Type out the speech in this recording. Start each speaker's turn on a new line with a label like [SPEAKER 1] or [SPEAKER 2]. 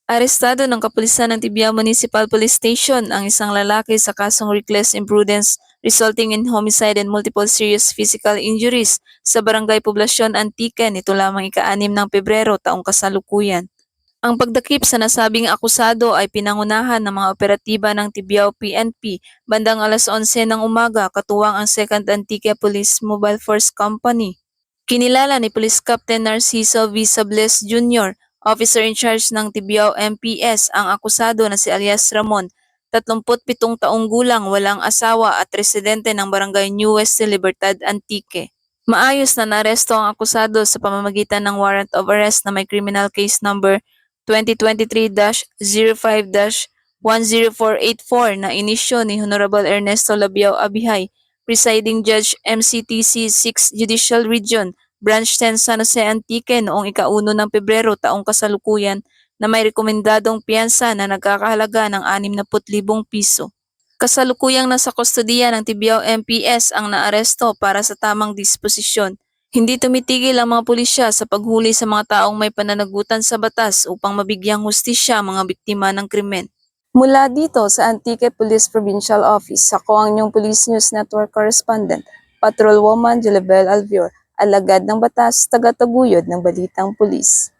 [SPEAKER 1] Arestado ng kapulisan ng Tibiao Municipal Police Station ang isang lalaki sa kasong reckless imprudence resulting in homicide and multiple serious physical injuries sa Barangay Poblasyon Antique nito lamang ika-6 ng Pebrero taong kasalukuyan. Ang pagdakip sa nasabing akusado ay pinangunahan ng mga operatiba ng Tibiao PNP bandang alas 11 ng umaga katuwang ang 2nd Antique Police Mobile Force Company. Kinilala ni Police Captain Narciso V. Sables Jr., officer in charge ng Tibiao MPS, ang akusado na si alias Ramon, 37 taong gulang, walang asawa at residente ng Barangay New West Libertad Antique. Maayos na naaresto ang akusado sa pamamagitan ng warrant of arrest na may criminal case number 2023-05-10484 na inisyo ni Honorable Ernesto Labiao Abihay, Presiding Judge MCTC 6 Judicial Region, Branch 10 San Jose Antique noong ika-1 ng Pebrero taong kasalukuyan na may rekomendadong piyansa na nagkakahalaga ng 60,000 piso. Kasalukuyang nasa kustodiya ng Tibiao MPS ang naaresto para sa tamang disposisyon. Hindi tumitigil ang mga pulisya sa paghuli sa mga taong may pananagutan sa batas upang mabigyang hustisya ang mga biktima ng krimen. Mula dito sa Antique Police Provincial Office, ako ang inyong Police News Network Correspondent, Patrolwoman Julibel Alvior, alagad ng batas, tagataguyod ng balitang pulis.